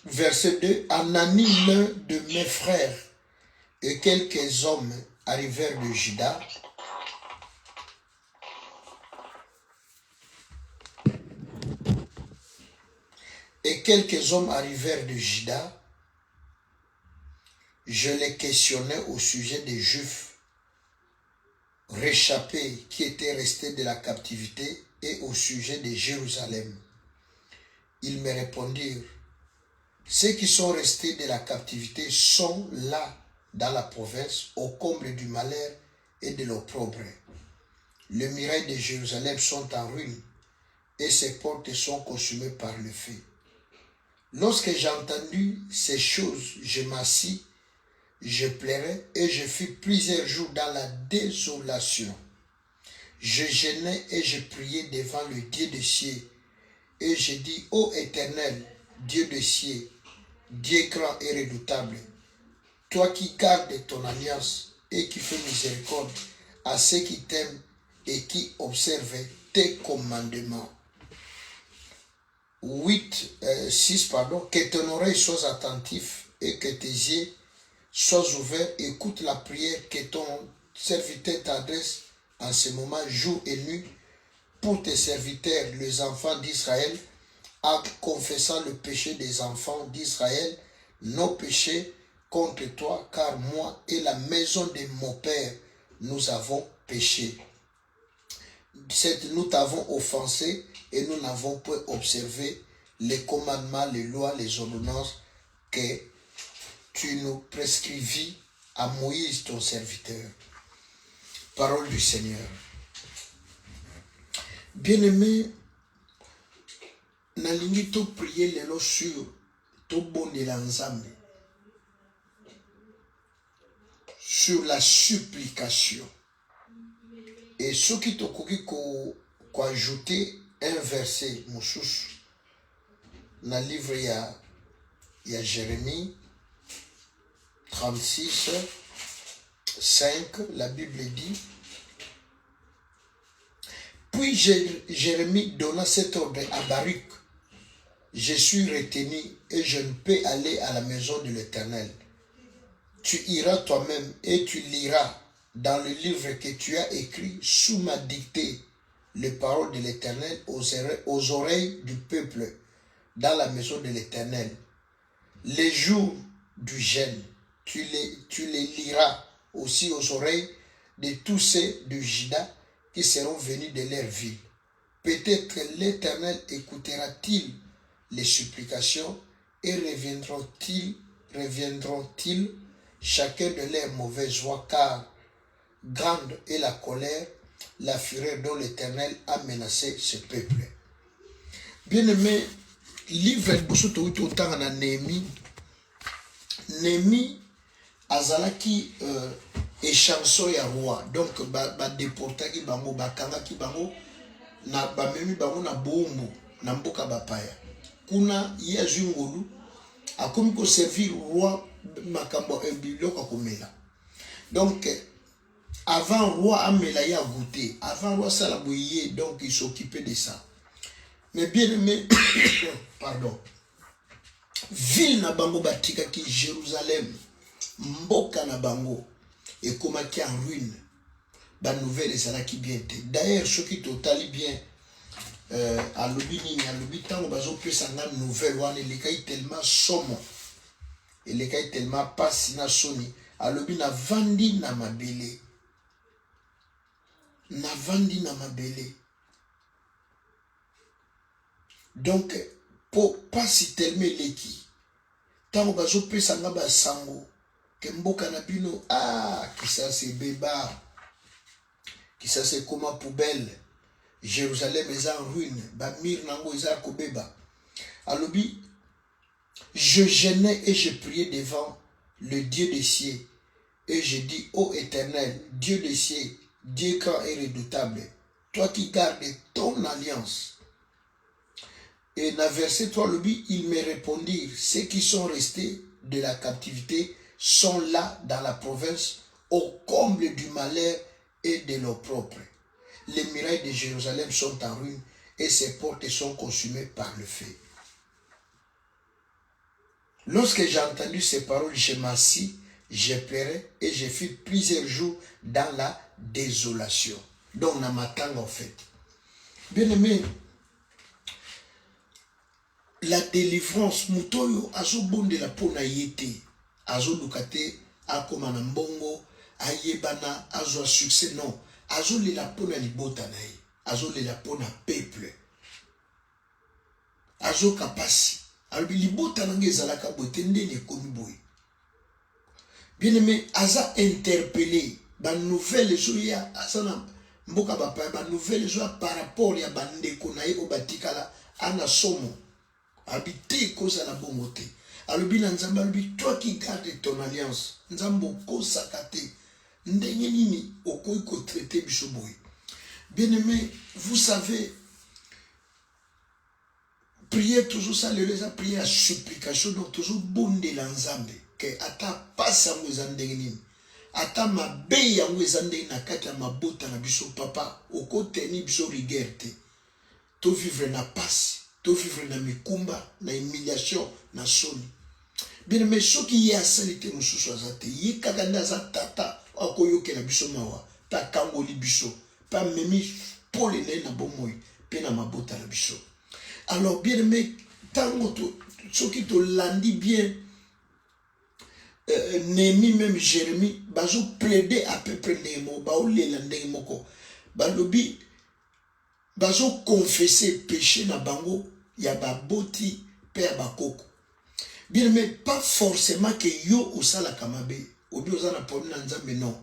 verset 2, Anani, l'un de mes frères, et quelques hommes arrivèrent de Juda. Et quelques hommes arrivèrent de Juda. Je les questionnais au sujet des Juifs réchappés qui étaient restés de la captivité et au sujet de Jérusalem. Ils me répondirent, ceux qui sont restés de la captivité sont là dans la province au comble du malheur et de l'opprobre. Les murailles de Jérusalem sont en ruine et ses portes sont consumées par le feu. Lorsque j'ai entendu ces choses, je m'assis, je pleurais et je fus plusieurs jours dans la désolation. Je jeûnais et je priais devant le Dieu des cieux. Et je dis, ô Éternel, Dieu des cieux, Dieu grand et redoutable, toi qui gardes ton alliance et qui fais miséricorde à ceux qui t'aiment et qui observent tes commandements. 6, que ton oreille soit attentive et que tes yeux sois ouverts. Écoute la prière que ton serviteur t'adresse en ce moment, jour et nuit, pour tes serviteurs, les enfants d'Israël, en confessant le péché des enfants d'Israël, nos péchés contre toi, car moi et la maison de mon Père, nous avons péché. Nous t'avons offensé et nous n'avons pas observé les commandements, les lois, les ordonnances que tu nous prescrivis à Moïse, ton serviteur. Parole du Seigneur. Bien-aimé, nalingi to prier lelo sur to bondela nzambe, sur la supplication. Et ce qui te koki ko ajouter un verset mosusu na livre ya Jérémie 36, 5, la Bible dit, puis Jérémie donna cet ordre à Baruch, je suis retenu et je ne peux aller à la maison de l'Éternel. Tu iras toi-même et tu liras dans le livre que tu as écrit sous ma dictée les paroles de l'Éternel aux oreilles du peuple dans la maison de l'Éternel. Les jours du jeûne, tu les liras aussi aux oreilles de tous ceux de Juda qui seront venus de leur ville. Peut-être l'Éternel écoutera-t-il les supplications et reviendront-ils chacun de leurs mauvaises voies, car grande est la colère, la fureur dont l'Éternel a menacé ce peuple. Bien-aimé, livre Boussoto autant en Néhémie. Néhémie azalaki échanson ya roi, donc ba déportaki bango, bakangaki bango na bamemi bango na bombo na mboka bapaya. Kuna ye azwi ngolu akomi ko servir roi makambo biloko komela. Donc avant roi amela ya goûter, avant roi sala boye, donc il s'occupait de ça. Mais bien aimé, pardon, ville na bango batika ki Jérusalem, mboka na bango et komaki en ruine. Ba nouvelle ezalaki bien te. D'ailleurs ce qui totali bien à lobi nini à lobi tango bazo pesa nga nouvelle wana elekai tellement somo, elekai tellement pasi na soni à lobi na vandi na mabele, na vandi na mabele. Donc pour pasi tellement leki tango bazo pesa nga ba sango ke mboka na bino qui ça c'est béba, qui ça c'est comme poubelle. Jérusalem est en ruine, Bamir nango est en kobeba. Alobi, je jeûnais et je priais devant le Dieu des cieux. Et je dis, ô Éternel, Dieu des cieux, Dieu grand et redoutable, toi qui gardes ton alliance. Et dans verset 3, Alobi, il me répondit, ceux qui sont restés de la captivité sont là dans la province au comble du malheur et de l'opprobre. Les murailles de Jérusalem sont en ruine et ses portes sont consumées par le feu. Lorsque j'ai entendu ces paroles, je m'assis, j'ai pleuré et j'ai fait plusieurs jours dans la désolation. Donc, on m'attend en fait. Bien aimé, la délivrance, mutoyo, azo bonde la pona yete, azo lukate, akoma na mbongo, ayebana, azo succès, non. Azo le la pona libota nae, azo le la pona peuple. Azo kapasi. Alors, libota nange zalaka boitende ne komi boy. Bien aimé, aza interpellé, ban nouvelle zoya, asana mboka bapa, ban nouvelle zoya par rapport ya bandeko nae obatikala, ana somo. Habiter cause à la bonté. Alors, toi qui gardes ton alliance, Nzambo ko sakate, ndenyenini okoi ko traiter bisoboy. Bien aimé, vous savez, prier toujours ça, les prier à supplication, donc toujours bonde l'ensemble, que ata passe à vous endenini, ata ma beya vous endenini na kata ma bota na biso papa, oko teni biso rigerte, to vivre na passe. To vivre na mikumba, na humiliation, na soni. Bien mais ce qui est à salite mususu azate, yi kakanda za tata, akoyoke na biso mawa, pa kangoli biso, pa memi pole na bomoy, pe na mabota na biso. Alors bien mais tango to, ce qui te landi bien, Némi même Jérémie, bazo plaider à peu près Némo, bao le landé moko, balobi, bazo confesser péché na bango, ya baboti pe ya bakoko. Bien mais pas forcément que yo osala kamabe, obi osala problème na nzambe non.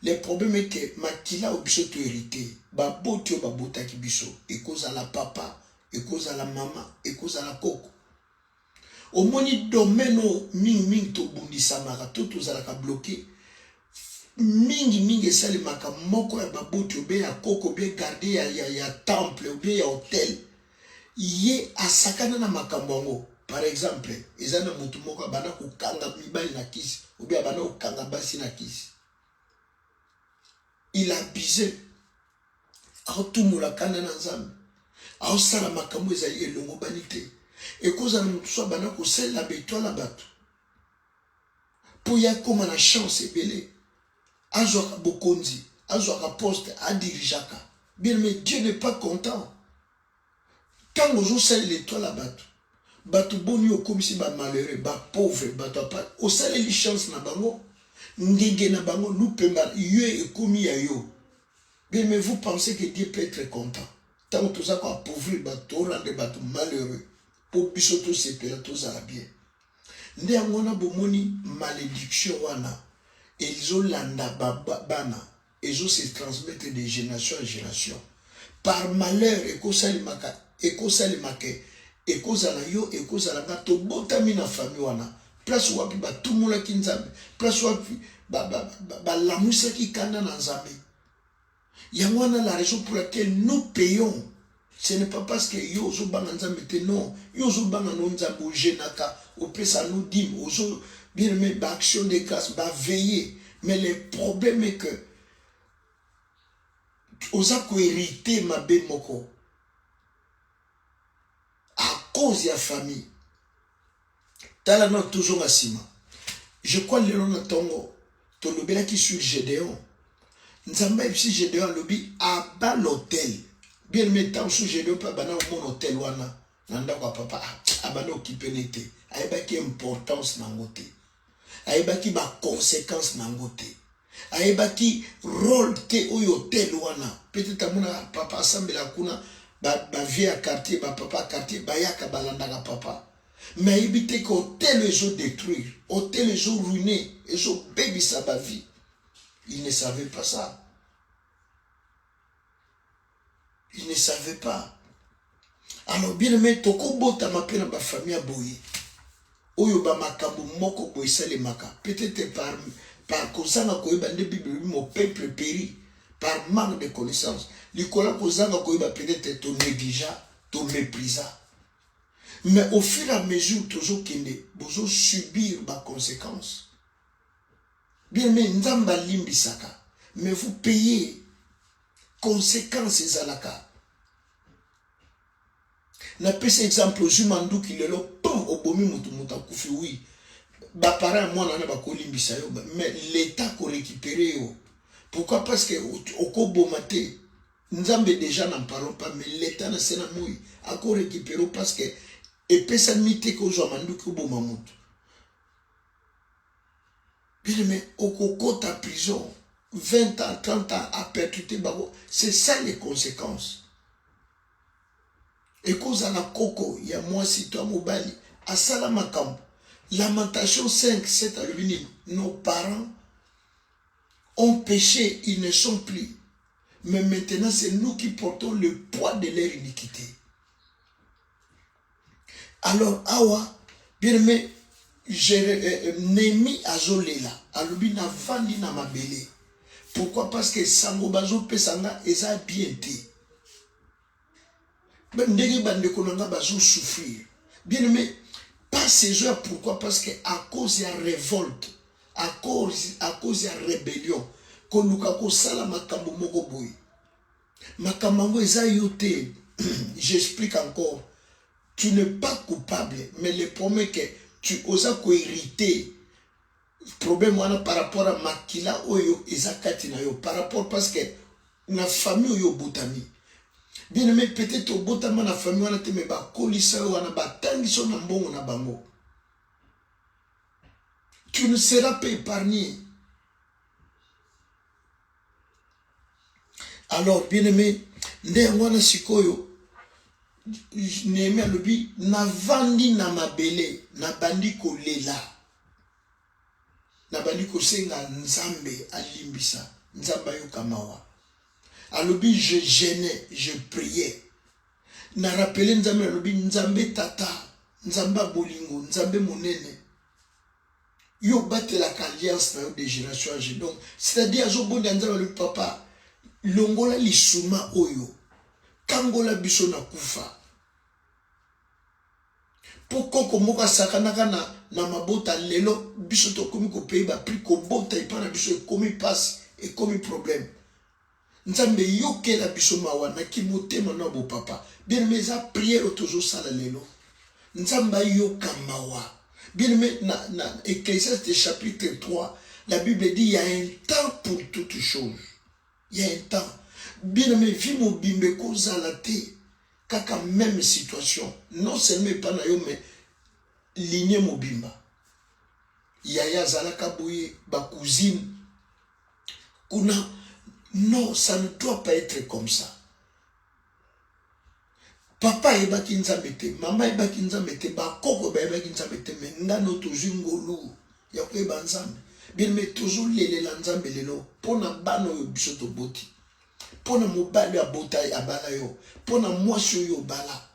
Le problème est que makila obiso to hérité, baboti yo babota ki biso, e cause la papa, e cause la maman, e cause la koko. Au moni domaine ming to bundisa mara to zala ka bloqué. Mingi sali maka moko ya baboti obe ya koko be garder ya temple obe ya hôtel. Ye asakana na makambo. Par exemple, ezana mutu moko abana kukanga mibali na kisi obe abana kukanga basi na kisi. Il a abusé. Autumula kana na nzambe. Ausala makambo ezali elongo banite. Et koza na mutu so abana kosela beto la bato. Po ya koma na chance ebele. Azwaka bokonzi, azwaka poste, a dirijaka. Bien, mais Dieu n'est pas content. Quand vous savez l'étoile à bateau, bateau boni au comme si ba malheureux, ba pauvre, bateau pas, au salé les chances na bango, ngenge na bango, nous pemba, yue et commis ya yo. Bien, mais vous pensez que Dieu peut être content. Tant que tout ça quoi pauvre, bateau, rendre bateau malheureux, pour bisoto sepela, tout ça bien. Nde angona bomoni malédiction wana. Ils ont landa bana, ils ont se transmettre de génération en génération. Par malheur, ekosalimaka, ekozala yo, ekozala nga, to botami na famille wana. Place wapi ba tumula ki nzambe, place wapi ba lamusa ki kanda na nzambe. Yangwana la raison pour laquelle nous payons. Ce n'est pas parce que yo zo banga nzambe te non, yo zo banga no nzambe o jenaka, o pesa no dim, o zo bien aimé, bah, action de grâce, bah, veiller. Mais le problème est que, osa ko hérité ma be moko, à cause de la famille, talana toujours à sima. Je crois que l'on a tongo, to lobela qui sur Gédéon. Nzamba si Gédéon lobi, à bas l'hôtel. Bien aimé, tant sous Gédéon, pas bana au mon hôtel wana, nanda kwa papa, abana occupé n'était. Aïba qui importance nangote. Aïbaki ba conséquence nangote. Aïbaki rôle te hôtel wana. Peut-être amuna papa sambela kuna ba vie à quartier ba papa quartier ba yaka balanda ka papa. Mais aïbite que hôtel les ont détruire, hôtel les ont ruiné, les ont baby sa ba vie. Il ne savait pas ça. Il ne savait pas. Alors bien aimé toko bota mapena ba famille aboye. Oyo ba makambo moko boy salemaka peut-être par kozanga koyeba nde Bible mon peuple périt par manque de connaissance likola kozanga koyeba peut-être ton négligent ton méprisant mais au fur et à mesure toujours kende bozo subir ba conséquences bien mais nzamba limbisaka mais vous payez conséquences ezalaka na pese exemple jumandu kilelo comme obomi mutu akufi oui ba parents moi na ba kolimbisa yo mais l'état ko récupérer yo. Pourquoi? Parce que okobomate nzambe déjà n'en parlons pas mais l'état na sena moi ako récupérer parce que et pesa mité ko zo manduki oboma mutu. Bien mais okokota prison 20 ans 30 ans à perpétuité babo, c'est ça les conséquences. Et cause à la coco, il y a moi si toi mobali à Salamakam. Lamentation 5, 7 à l'unité. Nos parents ont péché, ils ne sont plus. Mais maintenant, c'est nous qui portons le poids de leur iniquité. Alors, awa, bien aimé, Némi azolela, alubi na vandi na mabele. Pourquoi? Parce que sango bazo pesanga eza bien té. Même ndenge bande konanga bazo souffrir. Bien aimé, pas ces heures. Pourquoi? Parce que à cause de la révolte, à cause de la rébellion, konuka ko sala makambo moko boy. Makambo eza yote. J'explique encore. Tu n'es pas coupable, mais le problème est que tu oses hériter. Problème par rapport à makila oyo ezakati na yo par rapport parce que na famille oyo botami. Bien aimé, peut-être au botama na famille wana te me ba kolisa wana ba tangiso na mbongo na bango. Tu ne seras pas épargné. Alors bien aimé, nde wana sikoyo Néhémie alobi na vandi na mabele na bandi kolela. Na bandi kosenga nzambe alimbisa nzamba yo kamawa. Alobi je gênais, je priais. Na rappelé nzambe alobi nzambe tata, nzamba bolingo, nzambe monene. Yo batela alliance na yo de génération en génération. Donc c'est-à-dire azo bonda nzambe le papa longola lisuma oyo. Kangola biso na kufa. Pourquoi komoka sakanaka na mabota lelo biso to komi ko pays ba prix ko bota ipana biso komi passe et komi problème. Nzambe yoke la biso mawana ki motema na bo papa. Bien aimé za prière toujours sala lelo. Nzamba yoka mawa. Bien aimé na Ecclésiaste chapitre 3, la Bible dit il y a un temps pour toutes choses. Il y a un temps. Bien aimé vi mo bimbe ko zalate. Kaka même situation, non seulement pas na yo mais lignée mobimba. Yaya zalaka boye ba cousine. Kuna non, ça ne doit pas être comme ça. Papa eba kinzambete, maman eba kinzambete, ba koko ba eba kinzambete, mais ngano toujours ngolu ya ko eba nzambe. Bien mais toujours lele la nzambe lelo pona bano yo biso to boti. Pona mobali abota abala yo, pona mwasi yo bala,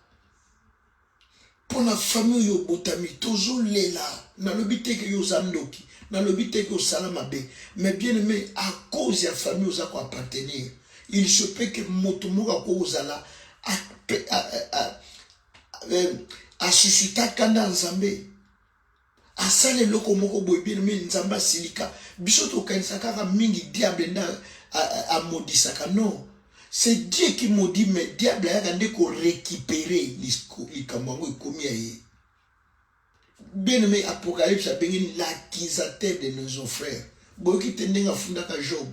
pona famille yo botami toujours lela, na lobite que yo zandoki, na lobite que yo salamabe, mais bien aimé à cause de la famille aux quoi appartenir, il se peut que motomoka ko ozala a suscita kanda nzambe, a sale loko moko boy bien aimé nzamba silika, bisoto kanisaka mingi diable na à maudisaka non. C'est Dieu qui maudit, mais diable a regardé qu'on récupérer les kambango et commis aïe. Bien aimé Apocalypse a béni l'accusateur de nos frères. Bon qui tenait à fonder à Job.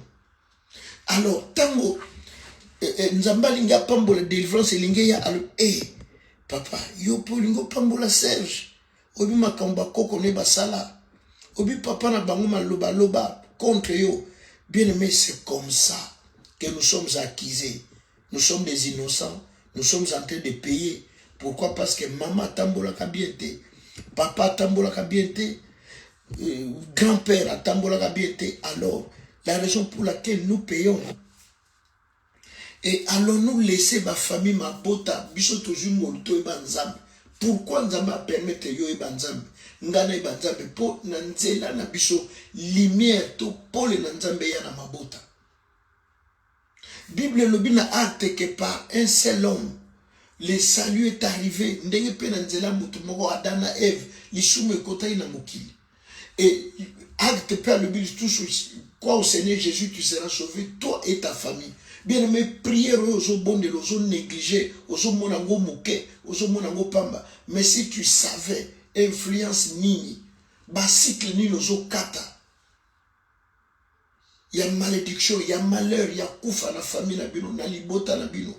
Alors tango nzamba linga pambo la délivrance linga ya alors papa yo po lingo pambo la Serge. Obi makamba koko ne basala. Obi papa na bango maloba loba contre yo. Bien aimé, c'est comme ça que nous sommes accusés. Nous sommes des innocents. Nous sommes en train de payer. Pourquoi? Parce que maman tambola kabiente, papa tambola kabiente, grand-père tambola kabiente. Alors, la raison pour laquelle nous payons. Et allons-nous laisser ma famille, ma bota, biso toujours molto et banzam. Pourquoi nous allons permettre yo et banzam? Ngana e banzambe po na nzela na biso lumière to pole na nzambe ya na mabota. Bible lobi na acte que par un seul homme le salut est arrivé. Ndenge pe na nzela mutu moko Adana Eve lisumu ekotai na mokili. Et acte pe lobi tous quoi au Seigneur Jésus tu seras sauvé toi et ta famille. Bien aimé prière aux bondés, aux négligés, aux monango moké, aux monango pamba. Mais si tu savais influence nini, bacycle nini ozo kata. Il y a malédiction, il y a malheur, il y a kufa na famille na bino, na libota na bino.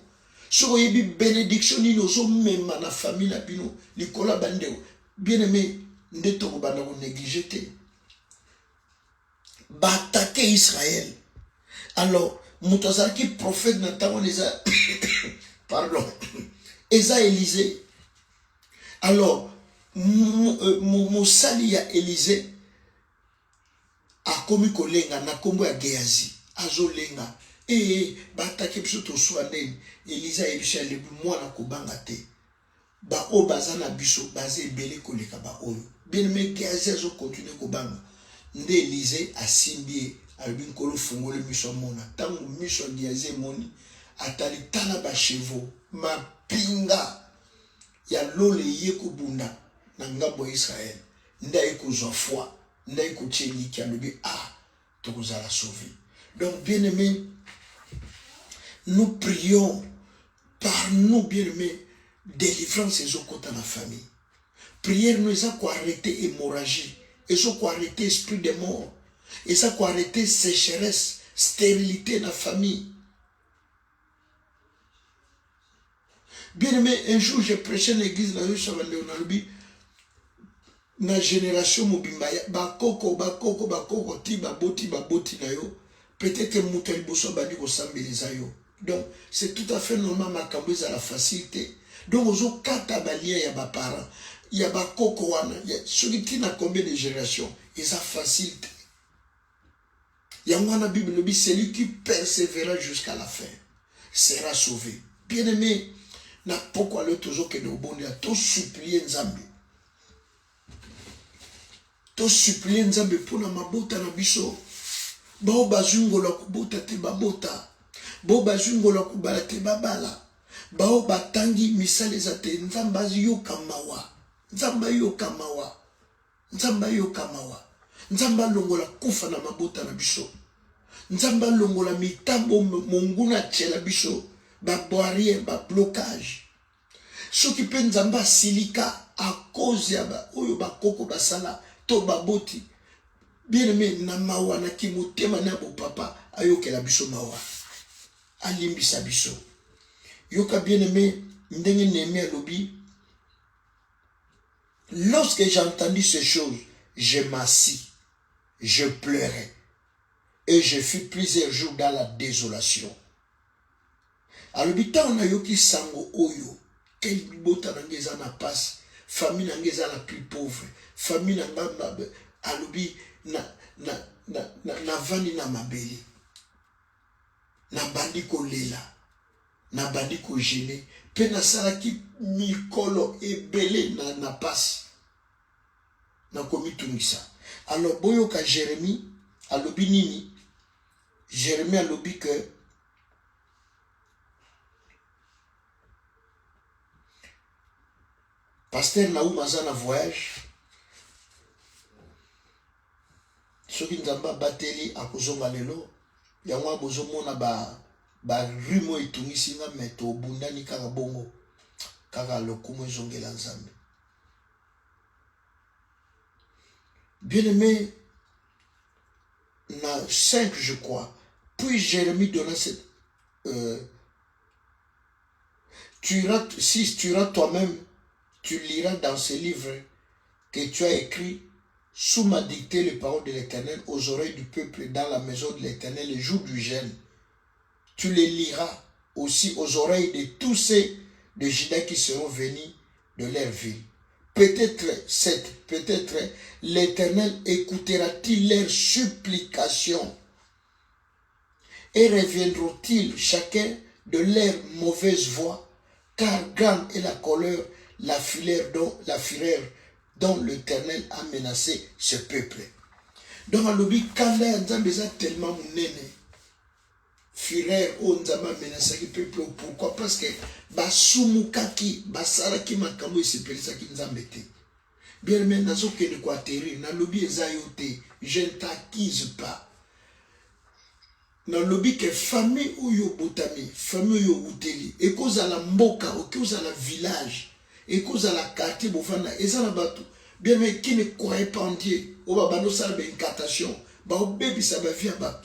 So yebi bénédiction nini ozo mema na famille na bino, likola bandeo. Bien aimé, ndeto ko banda ko négliger te. Ba attaquer Israël. Alors, Moutazaki prophète n'attend les pardon, Eza Élisée. Alors, Moussali ya Élisée a commis kolenga na kombo ya Gehazi. Azolenga. Ba attaquer biso to soane. Élisée a ebisha le mwana kobanga te. Ba o bazana biso bazé belé koleka ba oyo. Bien aimé Gehazi azo continuer kobanga. Nde Élisée a simbié albin kolo fungole miso mona. Tango miso Gehazi moni atali tala ba chevaux ma pinga ya lole yeko bunda na ngambo Israël. Nda yeko foi, nda yeko tcheli ki alobi to la sauver. Donc bien aimé, nous prions par nous bien aimé délivrance et côté dans la famille. Prière nous a quoi arrêter hémorragie, et ça quoi arrêter esprit de mort, et ça quoi arrêter sécheresse, stérilité dans la famille. Bien aimé, un jour j'ai prêché l'église dans la génération mobimaya, bakoko, ti baboti na yo, peut-être que moutel bosso bani ko sambeliza yo. Donc, c'est tout à fait normal makambo à la facilité. Donc, ozo kata balia ya ba parents, ya ba koko wana, celui qui n'a combien de générations, ils a facilité. Yangwana Bible le dit, celui qui persévérera jusqu'à la fin sera sauvé. Bien aimé, na pourquoi le toujours que nous bon à tout supplier Nzambe. Tout supplier Nzambe pour na mabota na biso. Bao bazungo la kubota te babota. Bao bazungo la kubala te babala. Bao batangi misale za te Nzamba yo kamawa. Nzamba yo kamawa. Nzamba yo kamawa. Nzamba longola kufa na mabota na biso. Nzamba longola mitambo monguna tchela biso. Ba barrière, ba blocage. Ce qui peut nzamba silika à cause ya ba oyo ba koko basala to baboti. Bien aimé na mawa na kimotema na bo papa ayoke la biso mawa. Alimbisa biso. Yoka bien aimé ndenge Néhémie alobi. Lorsque j'ai entendu ces choses, je m'assis, je pleurais et je fus plusieurs jours dans la désolation. Alobita on a yoki sango oyo quel bota nangeza na passe famille nangeza la plus pauvre famille nangamba alobi na vani na mabeli na bandi ko lela na bandi ko gêner pe na salaki mikolo ebele na passe na komitungisa. Alors boyoka Jérémie alobi nini? Jérémie alobi que Pasteur Naoum Azana voyage. Ce qui nous a battu à Kozonga Lelo, il y a un bozomona ba rumo itungisi nga meto bundani kaka bongo kaka lokumo zongela nzambe. Bien aimé, na 5 je crois. Puis Jérémie donna cette si tu iras toi-même, tu liras dans ce livre que tu as écrit sous ma dictée les paroles de l'Éternel aux oreilles du peuple dans la maison de l'Éternel les jours du jeûne. Tu les liras aussi aux oreilles de tous ceux de Juda qui seront venus de leur ville. Peut-être l'Éternel écoutera-t-il leurs supplications et reviendront-ils chacun de leur mauvaise voie, car grande est la colère, la fureur dont l'Éternel a menacé ce peuple. Donc, on dit quand Nzambe a tellement munene, fureur o Nzambe a menacé le peuple. Pourquoi? Parce que basumukaki, basalaki makambo esepelisa ki Nzambe te. Bien aimé, nazo kende ko atterrir, na lobi ezayote, je ne t'accuse pas. Na lobi que famille oyo botami, famille oyo uteli, ekoza la mboka, ekoza la village, ekoza la quartier bofana, ezala bato Bien mais qui ne croyait pas en Dieu, on va bano ça une incantation, bah au bébé ça va via bat.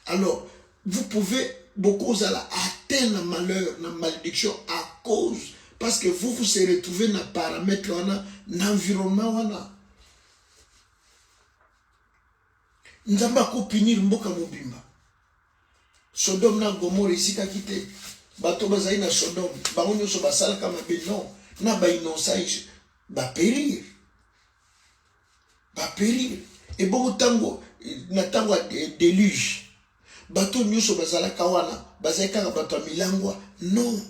Alors, vous pouvez beaucoup atteindre le malheur, la malédiction à cause parce que vous vous êtes retrouvé dans paramètre dans l'environnement. Nzamba ko punir mboka mobimba. Sodome na Gomorrhe isika kite. Bato bazali na Sodome, bango nyonso basala kama be non, na ba innocent ba périr. Ba périr. Et bon tango na tango déluge. Bato nyonso bazala kawana, bazali kaka bato milangwa. Non.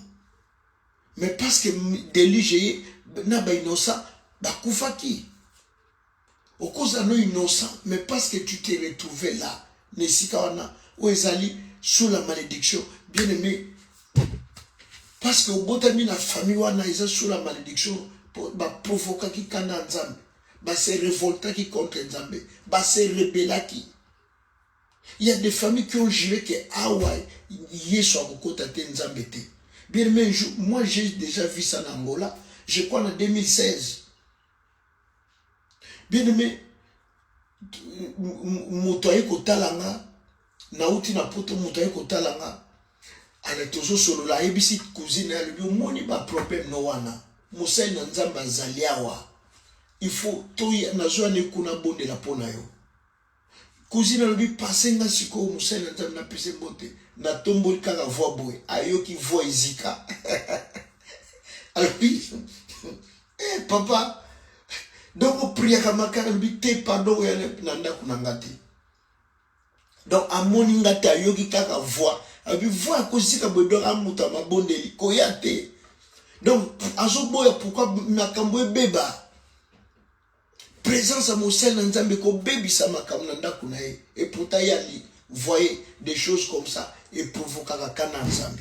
Mais parce que déluge na ba innocent ba kufaki. Au cause de nos innocents, mais parce que tu t'es retrouvé là, Nesikawana, où ezali sous la malédiction, bien aimé, parce que au bout de la famille, wana ils sous la malédiction, ba provoquer qui kanda nzambe, ba se révolter qui contre nzambe, ba se rebeller qui. Il y a des familles qui ont juré que Hawaï, yeso akokota te nzambe te. Bien aimé, moi j'ai déjà vu ça en Angola, je crois en 2016. Bien aimé, motoye kotalanga, nauti na poto motoye kotalanga, ana tozo solo la ebisi cousine ya lubi, moni ba problème no wana, musai na nzamba zaliawa, il faut toya na zoa ne kuna bonde la pona yo. Cousine ya lubi pasenga siko musai na nzamba na pese mbote, na tombo kaka voix boy, ayoki voix izika. Alors papa, donc priya kamakara bité pardon ya nanda kunangati. Donc amoni ngati ayoki kaka voix, abi voix kozika bodo amuta mabondeli koyate. Donc azoboya pourquoi makambo beba. Présence à Mosel Nzambe ko bebi sa makambo nanda kunae et pourtant yali voyez des choses comme ça et provoquer kana Nzambe.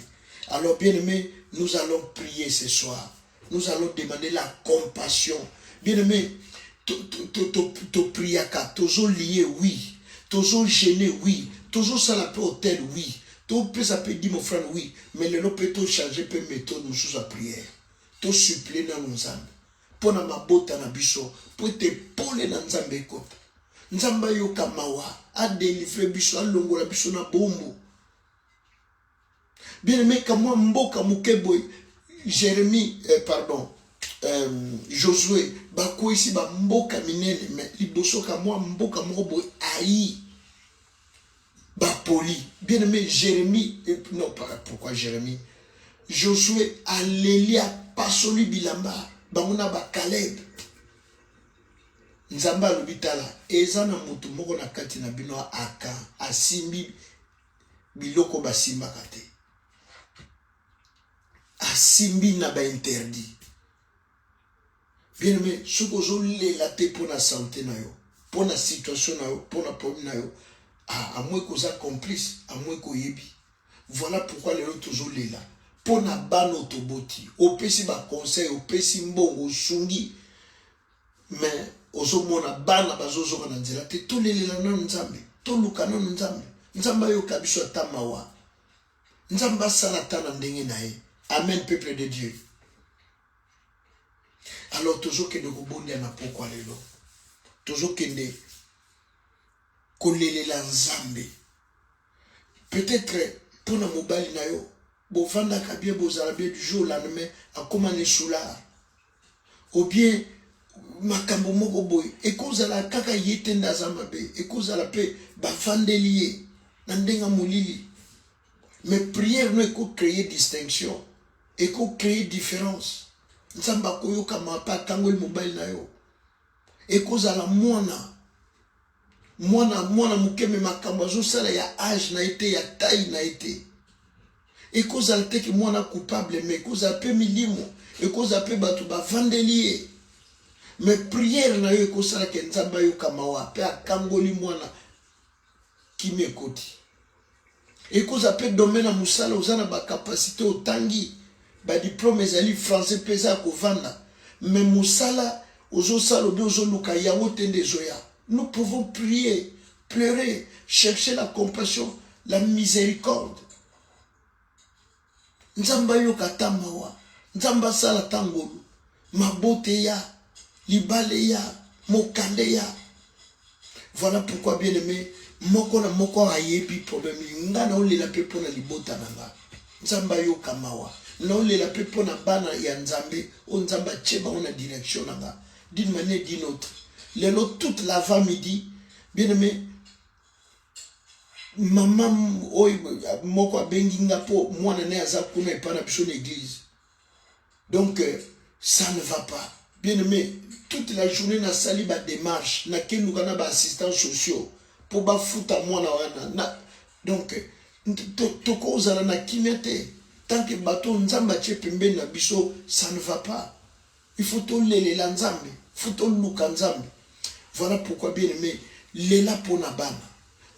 Alors bien aimé, nous allons prier ce soir. Nous allons demander la compassion. Bien aimé, to priaka, toujours lié, oui. Toujours gêné, oui. Toujours ça la peut hôtel, oui. To peut ça peut dire mon frère, oui. Mais le peut tout changer, peut mettre nous sous la prière. To supplier dans nos âmes. Pour na mabota na biso, pour te pole na nzambe kota. Nzamba yo kamawa, a délivrer biso, a longo la biso na bombo. Bien aimé, comme moi, mboka mukeboy, Jérémie, pardon, Josué, bako ici ba mboka minene, mais liboso ka moi mboka mobo aïe, ba poli. Bien aimé Jérémie, non pas pourquoi Jérémie, Josué Alélia pasoli bilamba, bamuna ba Caleb. Nzamba lobitala, ezana mutu moko na kati na bino aka asimbi biloko basimba kate. Asimbi na ba interdit. Bien aimé, ce que vous avez la paix pour la santé, pour la situation, pour la problème, à moins que vous soyez complice, à moins que vous yebi. Voilà pourquoi les autres toujours là. Pour la ban autoboti, au pesi ba conseil, au pesi mbongo, au sungi, mais au zomo na ban na bazozo na nzela te to les là non nzambe, to lukano nzambe, nzamba yo kabiso tamawa, nzamba salata na ndenge nae. Amen, peuple de Dieu. Alors, toujours que nous rebondons à pourquoi les lots. Toujours que nous collons la nzambe. Peut-être, pour nous mobile na yo, bon vanda kabie bozalabie du jour au lendemain, à comment les soulard. Ou bien, makambo moko boy, et cause à la kaka yete ndazamabe, et cause à la paix, ba vandelier, nandenga molili. Mais prière nous est créer distinction, et créer différence. Nzamba koyoka mapa tango le mobile na yo. Et cause à la mwana mukeme makambo zo sala ya âge na été ya taille na été. Et cause à la te que mwana coupable mais cause à peu milimo et cause à peu batu ba vandelier. Mais prière na yo ko sala ke nzamba yo kamawa pe akangoli mwana qui m'écoute. Et cause à peu domaine na musala ozana ba capacité otangi. Ba diplôme ezali français pesa ko vanda mais musala ozo sala bi ozo luka yango tende zoya. Nous pouvons prier, pleurer, chercher la compassion, la miséricorde. Nzamba yo katamawa, nzamba sala tangolu, mabote ya, libaleya, mokandeya. Voilà pourquoi, bien aimé, moko na moko ayebi problème. Nga na ole la pe pona libota nanga. Nzamba yo kamawa. Na ole la pe pona bana ya nzambe. O nzamba cheba ona direction nanga. D'une manière d'une autre. Lelo toute l'avant-midi, bien aimé, maman moko abengi nga po mwana ne aza kuna epana biso na église. Donc ça ne va pas. Bien aimé, toute la journée na sali ba démarche, na keluka na ba assistants sociaux pour ba futa mwana wana. Donc toko ozala na kimete tant que bato nzamba che pembe na biso, ça ne va pas. Il faut to lele la nzambe, faut to luka nzambe. Voilà pourquoi, bien aimé, lela pona bana,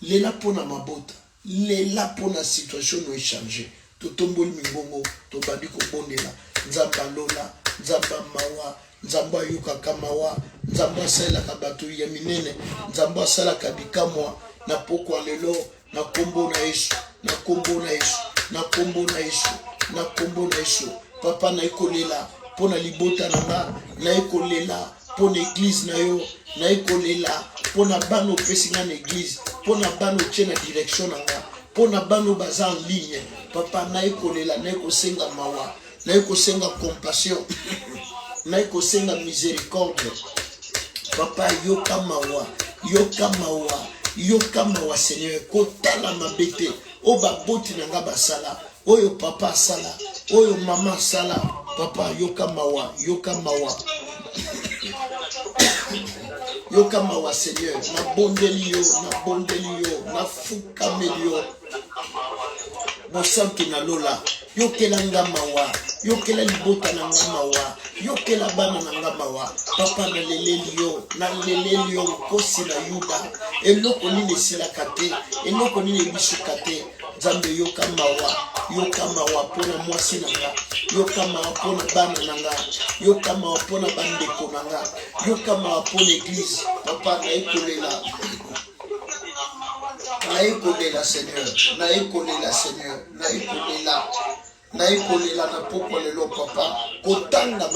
lela pona mabota, lela pona situation no échanger. To tomboli mingongo, to badi ko bondela, nzamba lola, nzamba mawa, nzamba yuka kamawa, nzamba sala kabatu ya minene, nzamba sala kabikamwa, na pokwa lelo, na kombo na Yesu, na kombo na Yesu, na kombo na Yesu, na kombo na Yesu. Papa na ekolela, pona libota nanga, na ekolela, pona église na yo, na ekolela, pona bano pesinga na église, pona bano tchena direction nanga, pona bano baza en ligne. Papa na ekolela, na ekosenga mawa, na ekosenga compassion, na ekosenga miséricorde. Papa yoka mawa, yoka mawa, yoka mawa Seigneur, kotala mabete, o baboti nanga basala, oyo papa sala, oyo mama sala. Papa yoka mawa, yoka mawa. Yoka mawa Seigneur, na bondeli yo, na fukameli yo. Bosantu na lola, yokela nga mawa, yokela libota na nga mawa, yokela bana na nga mawa. Papa na leleli yo, kosi na yuda, eloko nini silaka te, eloko nini bisuka te. Zambe yoka mawa pona mwasi nanga, yoka mawa pona bana nanga, yoka mawa pona bandeko nanga, yoka mawa pona église. Papa na ekolela, na ekolela Seigneur, na ekolela Seigneur, na ekolela na pokwa lelo papa, kotanga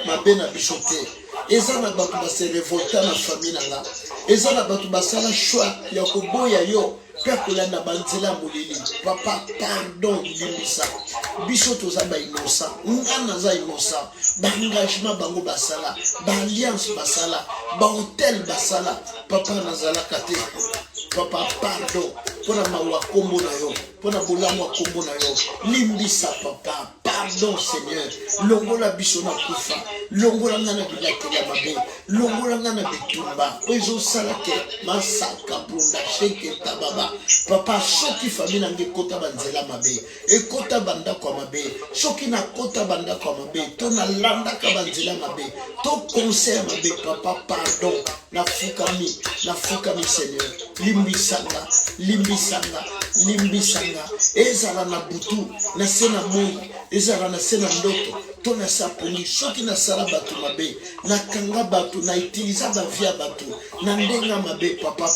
mabena bisote. Eza na batu ba se révolta na famille nanga, eza na batu basala choix ya koboya yo. Père Kolanda Banzela Moulili, papa, pardon, Limisa. Biso tozaba innocent, ngana za innocent, ba engagement bango basala, ba alliance basala, ba hôtel basala, papa nazala kate. Papa, pardon, pona mawa kombo na yo, pona bolamwa kombo na yo, limbisa papa, pardon Seigneur, longola biso na kufa, longola ngana bilate ya mabe, longola ngana bitumba, oizo salake, masaka brunda, sheke tababa. Papa, soki famille nange kota banzela mabe, e kota banda kwa mabe, soki na kota banda kwa mabe, to na landa ka banzela mabe, to conseil mabe, papa, pardon, na fukami Seigneur, limbisanga, ezala na butu, na sena moi, ezala na sena ndoto, to na saponi, soki na sala batu mabe, na kanga batu, na itiliza ba via batu, na ndenga mabe, papa,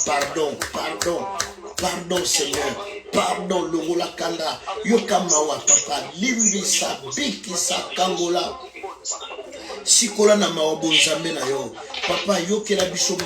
pardon Seigneur, pardon longola kanda, yoka mawa papa, limbisa, bikisa kangola, sikola na mawa bonzambe na yo, papa yokela biso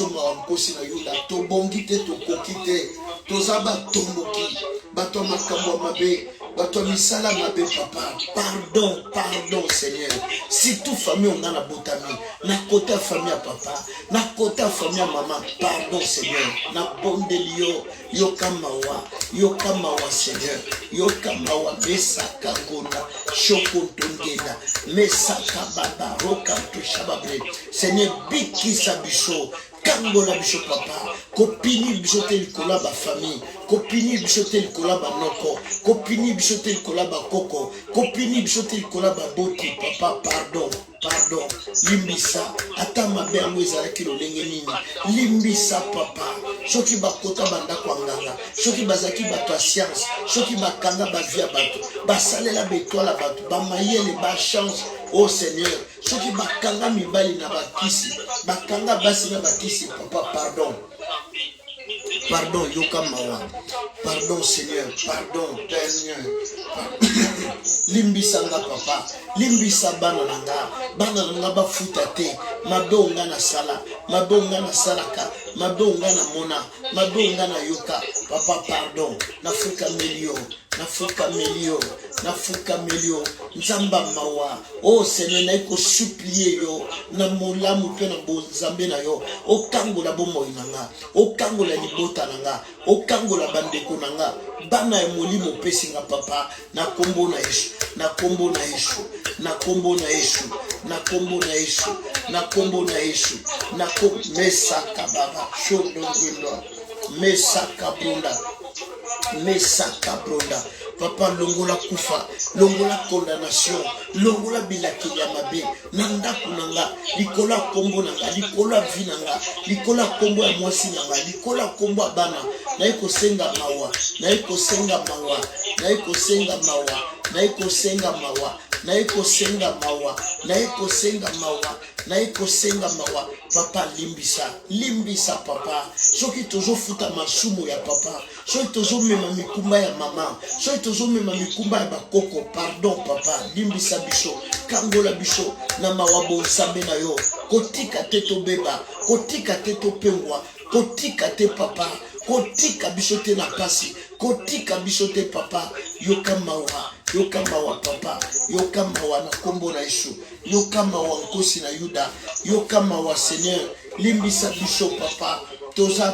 mawa mkosi na yuda, to bongi te, to koki te, to zaba tomboki, bato makambo mabe, bato misala mabe papa, pardon Seigneur, si tout famille on a na botami, na kota famille papa, na kota famille maman, pardon Seigneur, na bondeli yo, yoka mawa Seigneur, yoka mawa mesaka gonda, shoko tongena, mesaka baba, roka tushababre, Seigneur bikisa biso, kangola biso papa, kopini biso te likola ba famille, kopini biso te likola ba noko, kopini biso te likola ba koko, kopini biso te likola ba boti, papa pardon, limbisa, ata mabe yango ezalaki lolenge nini, limbisa papa, soki bakota banda kwa nganga, soki bazaki bato ya science, soki bakanga bavia bato, basalela betoala bato, bamayele ba chance, oh Seigneur, soki bakanga mibali na bakisi, bakanga basi na bakisi, papa pardon. Pardon, yoka mawa. Pardon, Seigneur. Pardon, Père Seigneur. Limbisanga papa. Limbisa bananga. Bananga ba futate. Mabonga na sala. Mabonga na salaka. Mabonga na mona. Mabonga na yoka. Papa, pardon. Nafuka melio. Nafuka melio. Nafuka melio. Nzamba mawa. Oh Seigneur, naiko supplier yo. Na mola mupe na bozambe na yo. Okango la bomo inanga. Okango la libota nanga. Okango la bandeko nanga. Bana molimo pesinga papa. Na kombo na Yesu. Na kombo na Yesu. Na kombo na Yesu. Na kombo na Yesu. Na kombo na Yesu. Na kombo mesaka baba. Shondo ngwendo. Mesaka brunda. Mesaka brunda. Papa longola kufa, longola condamnation, longola bilaki ya mabe, nanda kunanga, likola kombo nanga, likola vinanga, likola kombo ya mwasi nanga, likola kombo ya bana, naiko senga mawa, naiko senga mawa, naiko senga mawa, naiko senga mawa, naiko senga mawa, naiko senga mawa, naiko senga mawa. Papa limbisa, limbisa papa. Soki tozo futa masumu ya papa. Soki tozo mema mikumba ya mama. Soki tozo mema mikumba ya bakoko. Pardon papa, limbisa biso. Kangola biso na mawabo nsambe na yo. Kotika te to beba, kotika te to pengwa, kotika te papa, kotika biso te na pasi, kotika biso te papa. Yoka mawa papa, yoka mawa na kombo na Yesu, yoka mawa nkosi na Yuda, yoka mawa Seigneur, limbisa biso papa, toza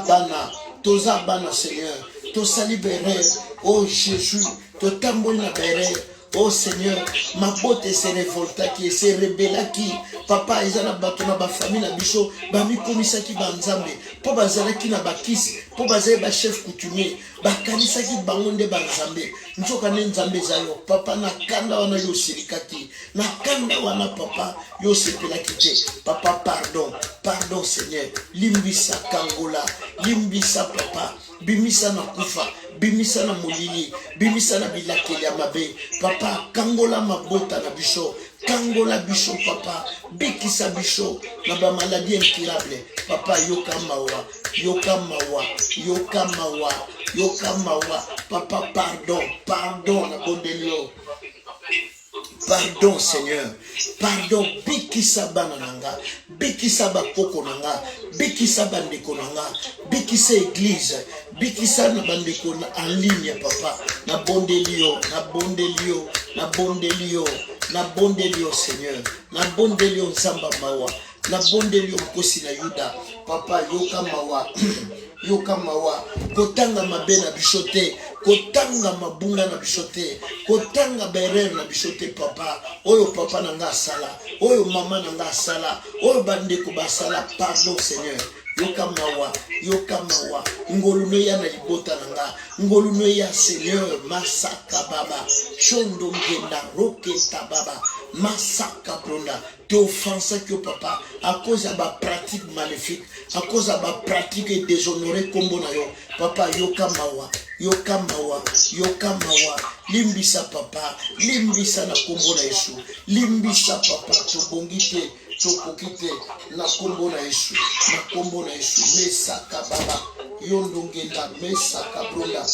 bana Seigneur, tosali bere, oh Jésus, totamboli na bere. Oh Seigneur, ma botte se révolta qui se rebella qui papa ezana bato na ba famille na biso ba mi komisa ki banzambe po bazala ki na bakisi po bazala ba chef coutumier ba kanisa ki bangonde banzambe nzoka ne nzambe zayo papa na kanda wana yo sirikati na kanda wana papa yo sepela kite papa pardon Seigneur limbisa kangola limbisa papa bimisa na kufa bimisa na molili bimisa na bilakeli ya mabe papa kangola mabota na biso kangola biso papa bikisa biso na ba maladie incurable papa yoka mawa papa pardon na bondelio. Pardon Seigneur, pardon bikisa bana nanga, bikisa bakoko nanga, bikisa bandeko nanga, bikisa église, bikisa na bandeko na en ligne papa, na bondelio Seigneur, na bondelio nzamba mawa, na bondelio mkosi na Yuda, papa yoka mawa, kotanga mabe na bisote, kotanga mabunga na bisote, kotanga berer na bisote papa, oyo papa nanga sala, oyo mama nanga sala, oyo bandeko basala, pardon Seigneur. Yoka mawa, ngoluno ya na libota nanga, ngoluno ya Seigneur, masaka baba, chondo ngenda, roketa baba, masaka bronda, te offensa que papa, à cause de ma pratique maléfique, à cause de ma pratique déshonorée comme yo, papa yoka mawa, limbisa papa, limbisa na kombo na Yesu, limbisa papa, tobongite, tokokite, na kombo na Yesu, mesaka baba, yondongenda, mesaka bronda,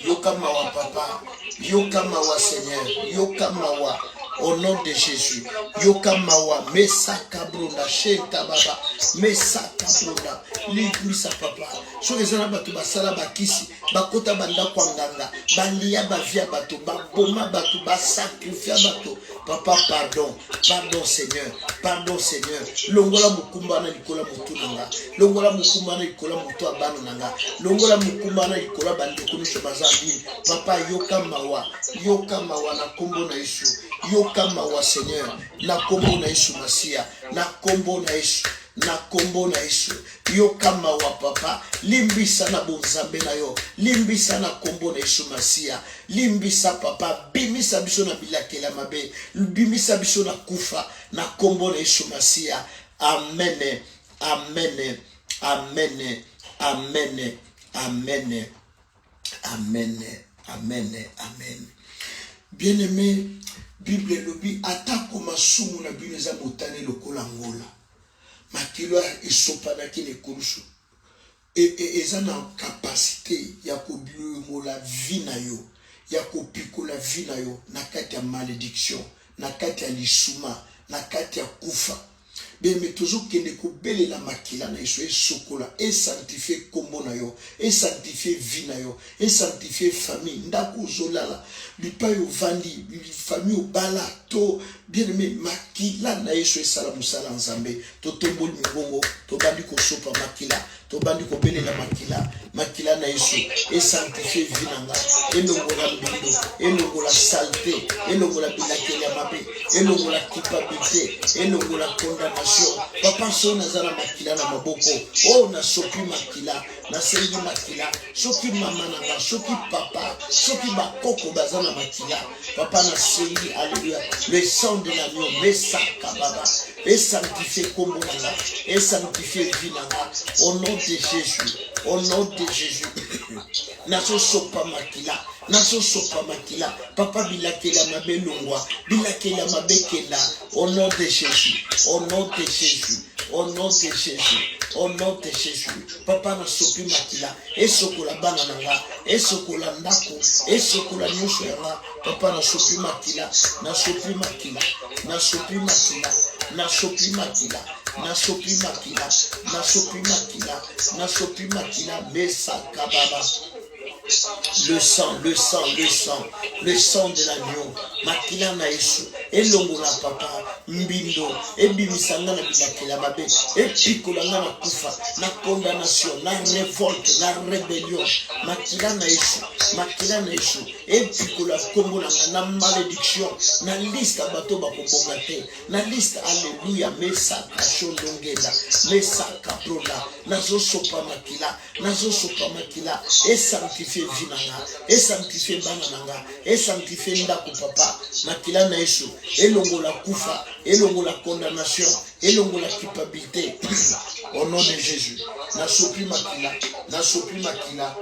yoka mawa papa, yoka mawa Seigneur, yoka mawa, au nom de Jésus, yoka mawa, mesaka bronda, shenta baba, mesaka bronda, limbisa papa, so ezana bato basala bakisi, bakota banda kwa nganga, balia bavia bato, baboma bato, basakrifia bato, papa pardon Seigneur, longola mukumba na likola mutu nanga, longola mukumba na likola mutu abano nanga, longola mukumba na likola bandeko nisho bazambi, papa yoka mawa na kombo na Yesu, yoka mawa Seigneur, na kombo na Yesu Masia, na kombo na Yesu, yoka mawa papa, limbisa na bonzambe na yo, limbisa na kombo na Yesu Masia, limbisa papa, bimisa biso na bilakela mabe, bimisa biso na kufa, na kombo na Yesu Masia, amen. Bien-aimé, Bible lobi atako masumu na bineza motane lokola ngola. Makilo esopanaki le kurusu. eza na capacité ya koblola vie na yo, ya kopikola vie na yo na kati ya malédiction, na kati ya lisuma, na kati ya kufa. Mais toujours kende kobelela makila na yesu esokola et sanctifier kombo na yo, et sanctifier vie na yo, et sanctifier famille ndako zolala bipa yo vandi famille obala to bien aimé makila na yesu esala musala nzambe to tomboli mbongo to bandi ko sopa makila to bandi ko belela makila na yesu et sanctifier vie nanga et longola mbindo et longola saleté et longola bilakeli ya mabe et longola culpabilité et longola condamnation. Papa so nazala makila na maboko oh na soki makila na sengi makila soki mama na soki papa soki bakoko bazana makila papa na sengi alléluia le sang de l'agneau mesaka baba et sanctifier kombo nanga et sanctifier vie nanga au nom de Jésus, au nom de Jésus. Naso sopa makila, naso sopa makila, papa bilakela mabe longwa, bilakela mabe kela, au nom de Jésus, au nom de Jésus, au nom de Jésus, au nom de Jésus. Papa na sopi makila, et sokola bana nanga, et sokola ndako, et sokola nyosho yanga, papa na sopi makila, na sopi makila, na sopi makila, na sopi makila. Nasopi makila, nasopi makila, nasopi makila, mesa kababa. Le sang, le sang, le sang, le sang de l'agneau, makila na yesu, elongola papa, mbindo, ebimisanga na bilakela mabe, epikolanga na kufa, na condamnation, na révolte, na rébellion, makila na yesu, epikola kombolanga na malédiction, na liste bato bakobonga te, na liste alléluia, mesa kachondongela, mesa kaprola, nazo sopa makila, et sanctifier vinanga, et sanctifier banananga, et sanctifier ndako papa, makila na yesu, elongola kufa, elongola condamnation, elongola culpabilité, au nom de Jésus, nasopi makila, nasopi makila,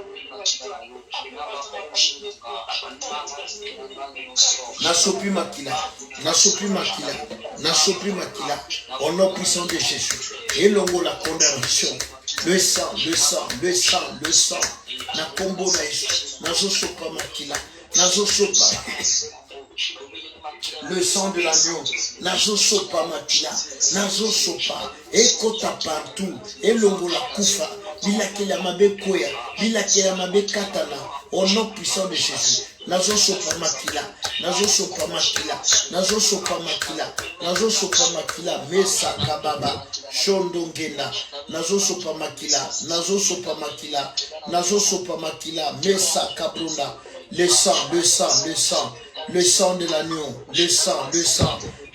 nasopi makila, nasopi makila, nasopi makila, au nom puissant de Jésus, elongola condamnation, le sang, le sang, le sang, le sang, na kombo na yesu, nazo sopa makila, nazo sopa, le sang de l'agneau, nazo sopa makila, nazo sopa, ekota partout, elongola kufa, bilakela mabe koya, bilakela mabe katana, au nom puissant de Jésus. Nazo sopa makila, nazo sopa makila, nazo sopa makila, nazo sopa makila, mesa kababa, shondongena, nazo sopa makila, nazo sopa makila, nazo sopa makila, mesa kabrunda, le sang, le sang, le sang, le sang de l'agneau, le sang,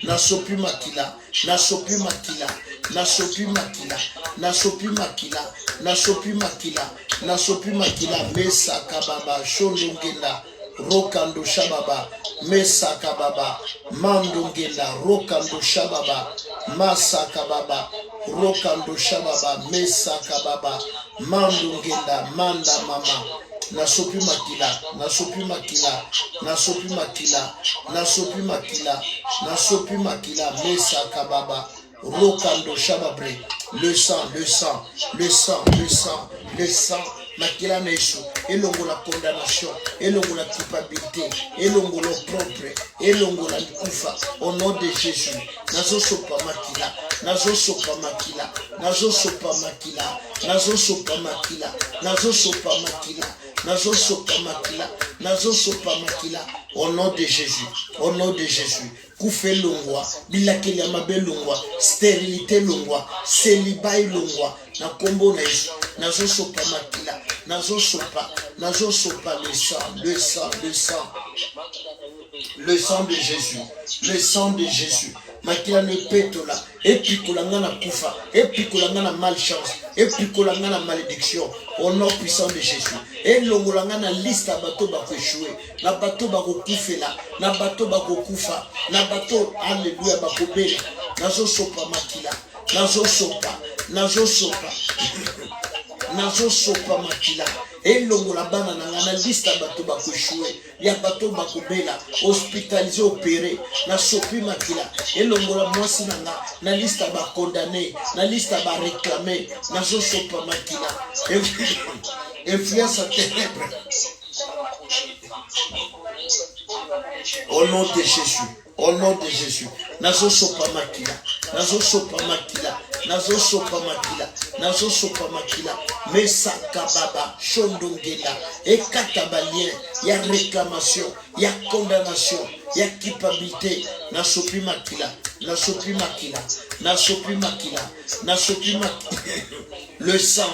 nasopi makila, nasopi makila, nasopi makila, nasopi makila, nasopi makila, nasopi makila, mesa kababa, shondongena, rokando shababa, mesa kababa, mandongena, rokando shababa, masa kababa, rokando shababa, mesa kababa, mandongena, manda mama, nasopi makila, nasopi makila, nasopi makila, nasopi makila, nasopi makila, mesa kababa, rokando shababre, le sang, le sang, le sang, le sang, le sang, makila na yesu, elongola condamnation, elongola culpabilité, elongola propre, elongola kufa, au nom de Jésus, nazo sopa makila, nazo sopa makila, nazo sopa makila, nazo sopa makila, nazo sopa makila, nazo sopa makila, nazo sopa makila, au nom de Jésus, au nom de Jésus. Koufe longwa, bilakeli ya mabe longwa, stérilité longwa, célibat longwa, na kombo na yesu, nazo sopa makila, nazo sopa le sang, le sang, le sang, le sang de Jésus, le sang de Jésus. Makila ne petola, epikolanga na kufa, epikolanga na malchance, epikolanga na malédiction, au nom puissant de Jésus. Et longolanga na liste à bateau bako échoué, na bateau bako koufela, na bateau bako koufa, na bateau, alléluia, bako bela, nazo sopa makila, nazo sopa, nazo sopa, nazo sopa makila, elongola bana nanga na liste ya bato bakoshue ya bato bakobela hospitalisé opéré na sopi makila elongola mwasi nanga na liste ya bakondamné na liste ya baréclamé nazosopa makila influence ténèbre au nom de Jésus. Au nom de Jésus. Nazo sopa makila. Nazo sopa makila. Nazo sopa makila. Nazo sopa makila. Mesaka baba. Shondongela. Ekatabalien. Ya réclamation. Ya condamnation. Ya culpabilité. Nasopi makila. Nasopi makila. Nasopi makila. Nasopi makila. Le sang.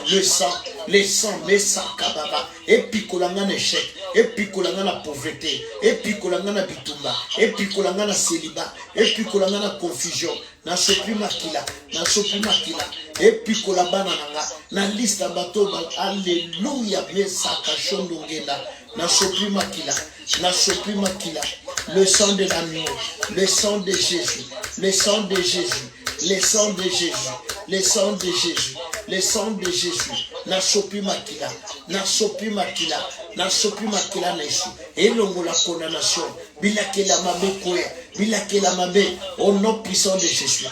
Les sangs, mesaka baba. Epikolanga na échec. Epikolanga na pauvreté. Epikolanga na bitumba. Epikolanga na célibat. Epikolanga na confusion. Na sopi makila. Na sopi makila. Epikola bana nanga. Na liste bato. Alléluia. Mesaka shondongela. Na sopi makila. Na sopi makila. Le sang de l'agneau. Le sang de Jésus. Le sang de Jésus. Le sang de Jésus. Le sang de Jésus. Le sang de Jésus. Na sopi makila. Na sopi makila. Na sopi makila na Yesu. Elongo la condamnation. Bilake la mabe koya. Bilake la mabe. Au nom puissant de Jésus.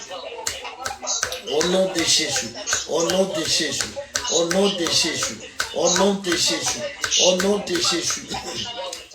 Au nom de Jésus. Au nom de Jésus. Au nom de Jésus. Au nom de Jésus. Au nom de Jésus.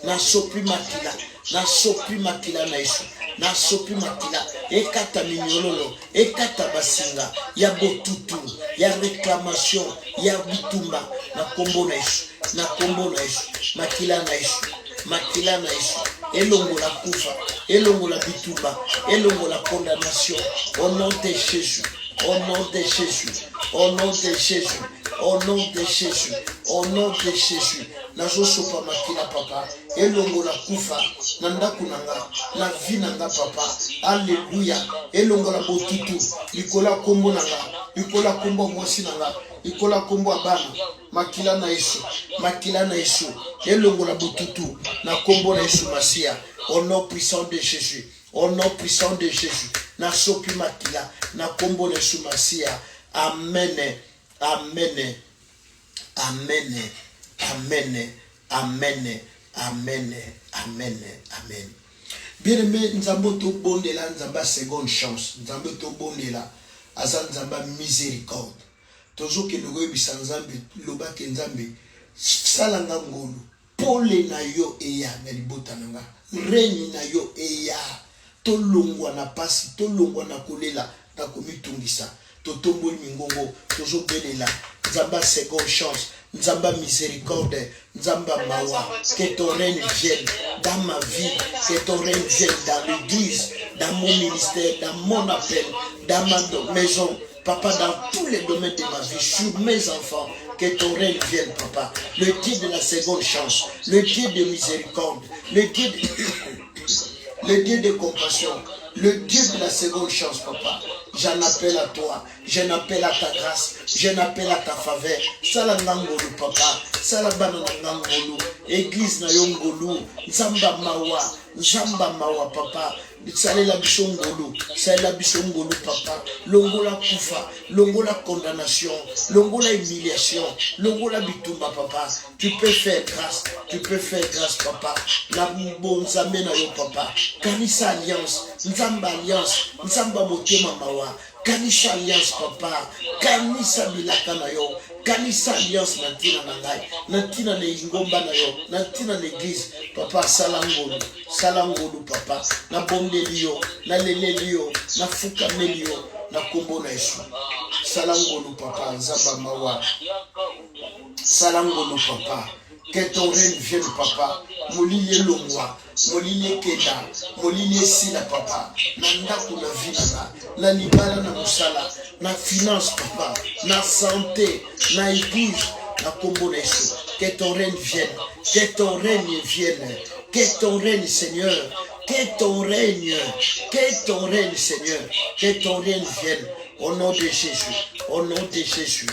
Na sopi makila. Na sopi makila na Yesu. Na sopi makila. Ekata minyololo. Ekata basinga. Ya botutu. Ya réclamation. Ya bitumba. Na kombo na Yesu. Na kombo na Yesu. Makila na Yesu. Makila na Yesu. Elongo la kufa. Elongo la bitumba. Elongo la condamnation. Au nom de Jésus. Au nom de Jésus. Au nom de Jésus. Au nom de Jésus. Au nom de Jésus. Nazo sopa makila papa. Elongo la kufa. Nanda kunanga. Na vie nanga papa. Alléluia. Elongo la botutu. Likola kombo nanga. Likola kombo mwasi nanga. Likola kombo abana. Makila na Yesu. Makila na Yesu. Elongo la botutu. Na kombo na Yesu Masia. Au nom puissant de Jésus. Au nom puissant de Jésus. Na sopi makila. Na kombo na Yesu Masia. Amen. Amen. Amen. Amen. Amen. Amen. Amen. Amen. Bien-aimé, nzambo to bondela nzamba seconde chance. Nzambo to bondela aza nzamba miséricorde. Tozo ke logo ebisa nzambe loba ke nzambe salanga ngolu. Pole na yo eya na libota nanga. Règne na yo eya. Tolongwa na pasi, tolongwa na kolela na komitungisa. Totomboli mingongo, tozo belela. Nzamba seconde chance. Nzamba miséricorde, Nzamba mawa, que ton règne vienne dans ma vie, que ton règne vienne dans l'église, dans mon ministère, dans mon appel, dans ma maison, papa, dans tous les domaines de ma vie, sur mes enfants, que ton règne vienne, papa. Le Dieu de la seconde chance, le Dieu de miséricorde, le Dieu de compassion, le Dieu de la seconde chance, papa. J'en appelle à toi, j'en appelle à ta grâce, j'en appelle à ta faveur. Salangangolu, papa, salabanangangolu, église na yongolu, Nzamba mawa, papa. Salela bisongolu, papa. Longola kufa, longola condamnation, longola humiliation, longola bitumba, papa. Tu peux faire grâce, papa. La bonzame na yo, papa. Kanisa alliance, Nzamba motema mawa. Kanisa alliance, papa. Kanisa bilaka na yo. Kanisa alliance natina na ngai. Natina na ingomba na yo. Natina na église, papa. Salangolu, papa. Na bombe liyo, na lele liyo, na fuka liyo, na kombo na Yesu. Salangolu, papa. Nzamba mawa. Salangolu, papa. Que ton règne vienne, papa. Molilie longwa, molilie keda, molilie sila, papa. Nanda kuna vina, na libala na musala, na finance, papa, na santé, na église, na kombo na Yesu. Que ton règne vienne, que ton règne vienne, que ton règne, Seigneur, que ton règne, Seigneur, que ton règne vienne. Au nom de Jésus, au nom de Jésus,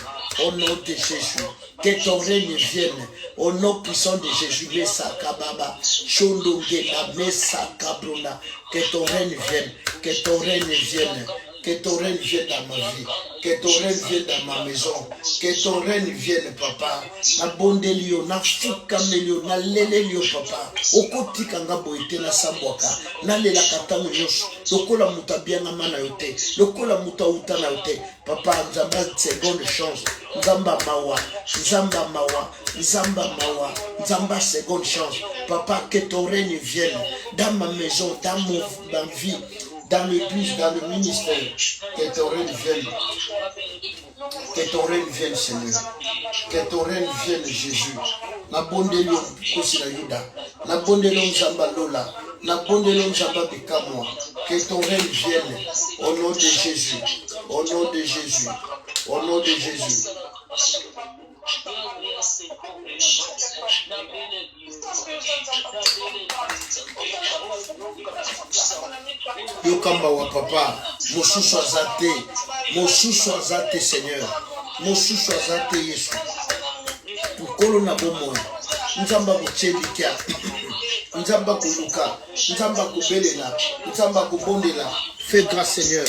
au nom de Jésus. Que ton règne vienne, au nom puissant de Jésus, Mesa Kababa, Shondongela, Mesa Kabrona, que ton règne vienne, que ton règne vienne, Que ton règne vienne dans ma vie. Que ton règne vienne dans ma maison. Que ton règne vienne, papa. Na bondelio, na fukamelio, na lelelio, papa. Okoti kanga boite na sambwaka. Na lela katangu nyosho. Lokola muta bianga mana yote. Lokola muta uta na yote. Papa, nzamba seconde chance. Nzamba mawa. Nzamba mawa. Nzamba mawa. Nzamba seconde chance. Papa, que ton règne vienne dans ma maison, dans ma vie, dans l'église, dans le ministère. Que ton règne vienne. Que ton règne vienne, Seigneur. Que ton règne vienne, Jésus. Na bondelio kosi na Yuda. Na bondelio nzamba lola. Na bondelio nzamba bikamwa. Que ton règne vienne. Au nom de Jésus. Au nom de Jésus. Au nom de Jésus. Yokamba wa papa, mosusu azate, mosusu azate Seigneur, mosusu azate Yesu. Ukolo na bomo, nzamba kuchebika, nzamba kuluka, nzamba kubelela, nzamba kubondela. Fais grâce Seigneur,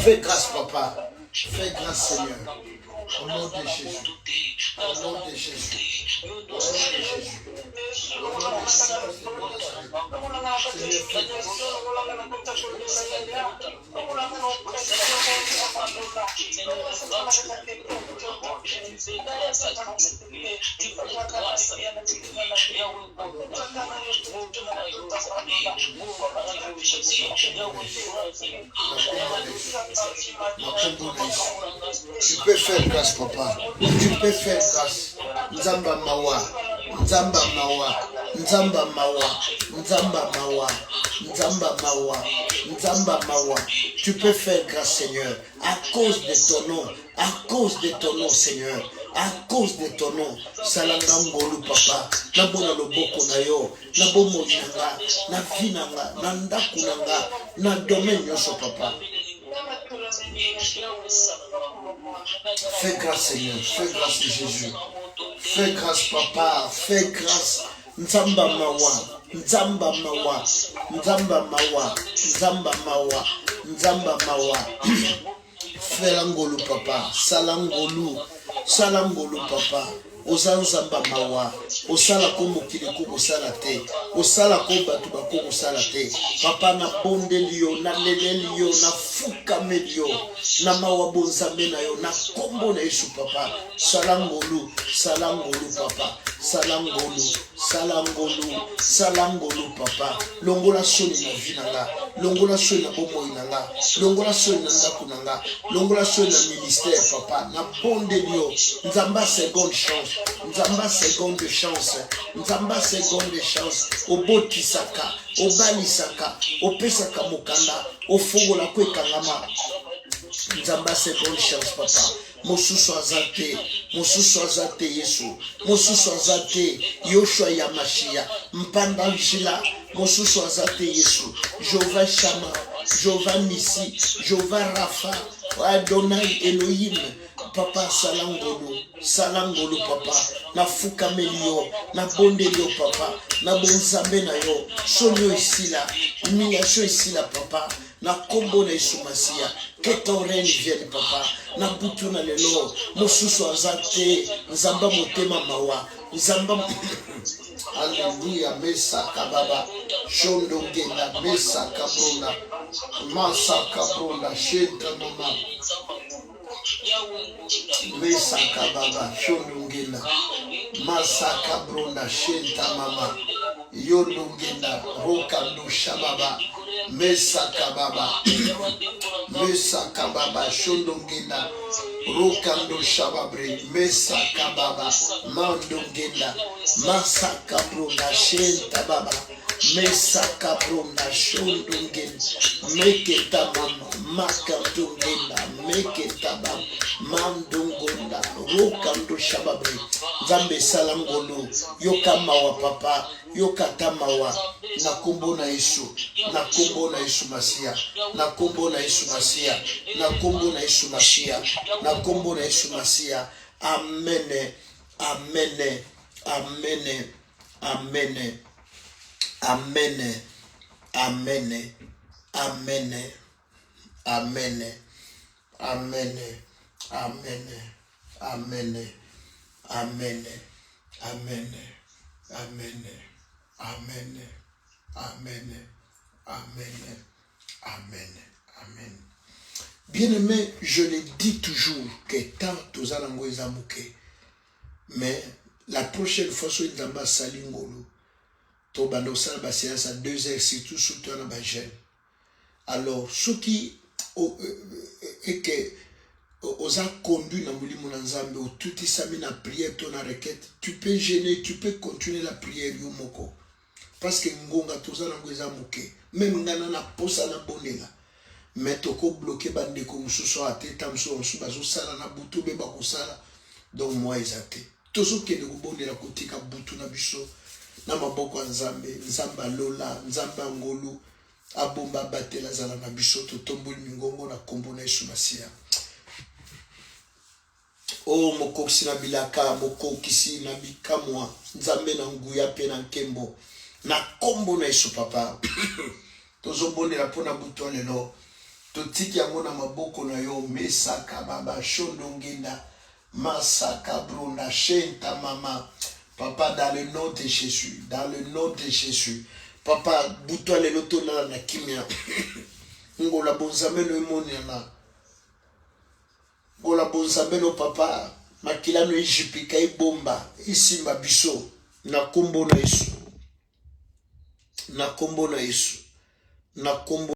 fais grâce papa, fais grâce Seigneur. Au nom de Jésus. Au nom de Jésus. Au nom de Jésus. Au nom de Tu peux faire grâce, papa. Tu peux faire grâce. Nzamba mawa. Nzamba mawa. Nzamba mawa. Nzamba mawa. Nzamba mawa. Nzamba mawa. Tu peux faire grâce, Seigneur. À cause de ton nom. À cause de ton nom, Seigneur. À cause de ton nom. Salanga ngolu, papa. Nabona loboko na yo. Nabomo nanga. Na vinanga. Na ndaku nanga. Na domaine yoso, papa. Fais grâce Seigneur, fais grâce Jésus. Fais grâce papa, fais grâce. Nzamba mawa, nzamba mawa, nzamba mawa, nzamba mawa, nzamba mawa. Fais l'angolo papa, salangolu, salangolu papa. Ozanzamba mawa, osala kombo kiliko osala te, osala ko batu bako osala te. Papa na bondelio, na lelelio, na fukamelio, na mawa bonzambe na yo, na kombo na Yesu papa. Salangolu, salangolu papa, salangolu, salangolu, salangolu papa. Longola soni na vinanga, longola soni na bomo inanga, longola soni na ndaku nanga, longola soni na ministère papa, na bondelio, nzamba seconde chance. Nzamba seconde chance. Nzamba seconde chance. Obotisaka. Obalisaka. Opesaka mokanda. Ofongola kwe kangama. Nzamba seconde chance papa. Mosusu azate. Mosusu azate Yesu. Mosusu azate Yoshua Yamashia. Mpanda njila. Mosusu azate Yesu. Jova Shama. Jova Nisi. Jova Rafa. Adonai Elohim. Papa salangolo, salangolo papa, na fukamelio, na bondelio papa, na bonzambe na yo, sonyo ici là, humiliation ici là papa, na kombo na Yesu Masia, que ton règne vienne papa, na butu na lelo, mosusu azate, nzamba motema mawa, nzamba Alléluia, Mesa Kababa, Shondongena, Mesa Kabrona, Masa Kabrona, Shenta Mama. Mesaka baba shonungena masaka bronda shenta mama yonungena roka no shababa mesaka baba shonungena roka no shababre mesaka baba mandungena masaka bronda shenta baba mesaka bronda shondungena meketa mama makatungena meketa baba mandungonda rokando shababre zambe salangolo yokamawa papa yokatamawa na kombo na Yesu, na kombo na Yesu Masia, na kombo na Yesu Masia, na kombo na Yesu Masia, na kombo na Yesu Masia. Amen, amen, amen, amen, amen, amen, amen, Amen. Amen. Amen. Amen. Amen. Amen. Amen. Amen. Amen. Amen. Amen. Amen. Bien-aimé, je le dis toujours que tant tous alango ezamouke, mais la prochaine fois sur Nzamba Salingolo, to bando sala ba séance à 2 heures surtout surtout na ba jeune. Alors ceux qui et que osa conduit na mulimo na Nzambe ou tout isami na prière ton requête, tu peux gêner, tu peux continuer la prière yo moko. Parce que ngonga tous alango ezamouke, même ngana na posa na bonela. Mais toko bloqué bande comme sous à tête tam so sous bazo sala na butu be ba ko sala donc moi ezate tozo ke de bonde la kotika butu na biso na maboko Nzambe Nzamba lola Nzamba ngolu abomba batela zala na biso to tomboli mingongo na kombo na Yesu Masia o mokoksi na bilaka mokokisi na bikamwa Nzambe na nguya pe na nkembo na kombo na Yesu papa tozo bonde la pona butu lelo totiki yango na maboko na yo mesaka baba shondongenda masaka brona shenta mama papa dans le nom de Jésus papa buto le loto na kimia ngola bonzamelo emonela ngola bonzamelo papa makilano ejipika ebomba isimba biso na kombo na Yesu na kombo